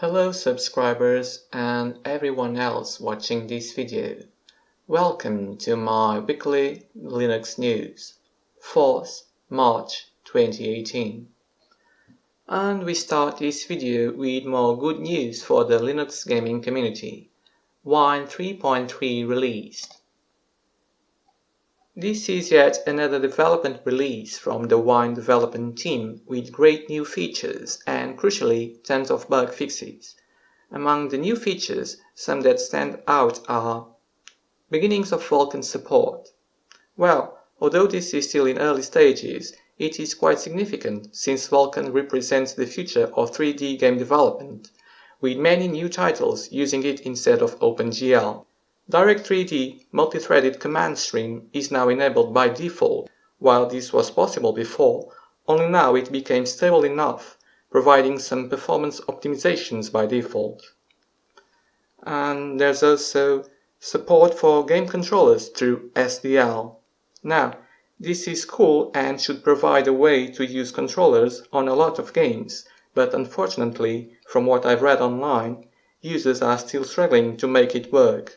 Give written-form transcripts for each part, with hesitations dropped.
Hello subscribers and everyone else watching this video. Welcome to my weekly Linux news, 4th March 2018. And we start this video with more good news for the Linux gaming community. Wine 3.3 released. This is yet another development release from the Wine development team with great new features and, crucially, tons of bug fixes. Among the new features, some that stand out are beginnings of Vulkan support. Well, although this is still in early stages, it is quite significant since Vulkan represents the future of 3D game development, with many new titles using it instead of OpenGL. Direct 3D multi-threaded command stream is now enabled by default. While this was possible before, only now it became stable enough, providing some performance optimizations by default. And there's also support for game controllers through SDL. Now, this is cool and should provide a way to use controllers on a lot of games, but unfortunately, from what I've read online, users are still struggling to make it work.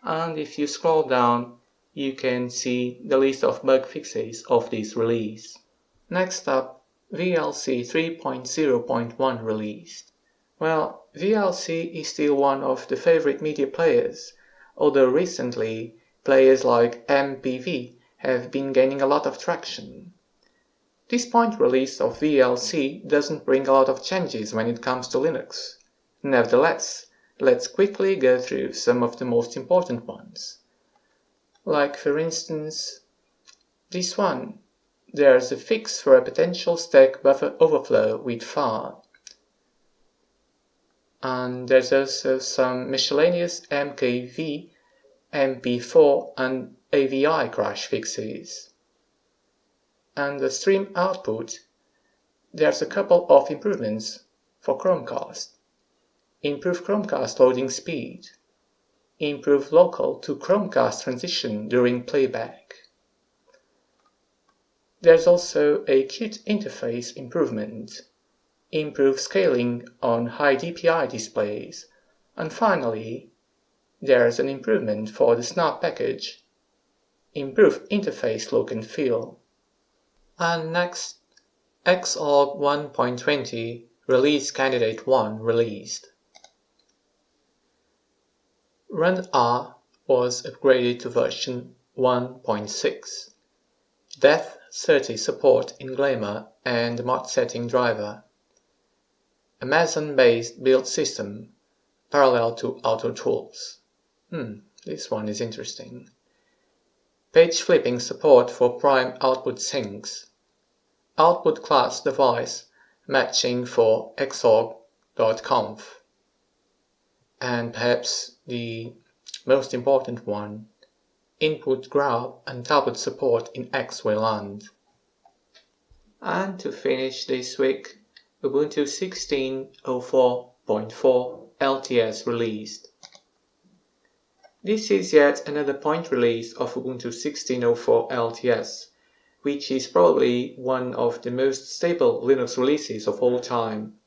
And if you scroll down, you can see the list of bug fixes of this release. Next up, VLC 3.0.1 released. Well, VLC is still one of the favorite media players, although recently players like MPV have been gaining a lot of traction. This point release of VLC doesn't bring a lot of changes when it comes to Linux. Nevertheless, let's quickly go through some of the most important ones. Like for instance, this one. There's a fix for a potential stack buffer overflow with FAR. And there's also some miscellaneous MKV, MP4 and AVI crash fixes. And the stream output, there's a couple of improvements for Chromecast. Improve Chromecast loading speed. Improve local to Chromecast transition during playback. There's also a Qt interface improvement. Improve scaling on high DPI displays. And finally, there's an improvement for the snap package. Improve interface look and feel. And next, Xorg 1.20 Release Candidate 1 released. Run R was upgraded to version 1.6. Deth30 support in Glamour and mod setting driver. Amazon-based build system, parallel to AutoTools. This one is interesting. Page flipping support for prime output sinks. Output class device matching for Xorg.conf. And perhaps the most important one, input grab and tablet support in XWayland. And to finish this week, Ubuntu 16.04.4 LTS Released. This is yet another point release of Ubuntu 16.04 LTS, which is probably one of the most stable Linux releases of all time,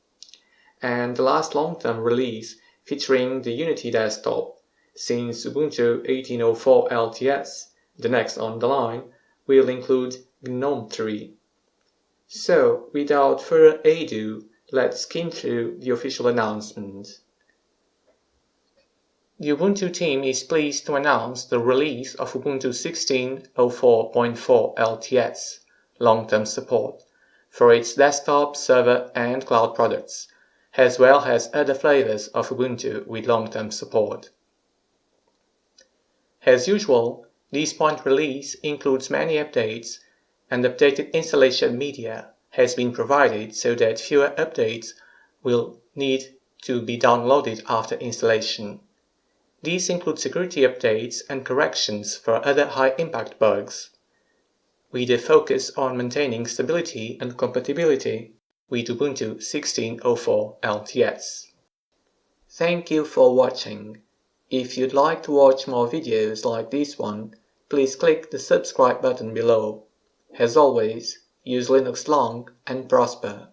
and the last long-term release featuring the Unity desktop, since Ubuntu 18.04 LTS, the next on the line, will include GNOME 3. So, without further ado, let's skim through the official announcement. The Ubuntu team is pleased to announce the release of Ubuntu 16.04.4 LTS, long-term support, for its desktop, server and cloud products, as well as other flavors of Ubuntu with long-term support. As usual, this point release includes many updates, and updated installation media has been provided so that fewer updates will need to be downloaded after installation. These include security updates and corrections for other high-impact bugs, with a focus on maintaining stability and compatibility with Ubuntu 16.04 LTS. Thank you for watching. If you'd like to watch more videos like this one, please click the subscribe button below. As always, use Linux long and prosper.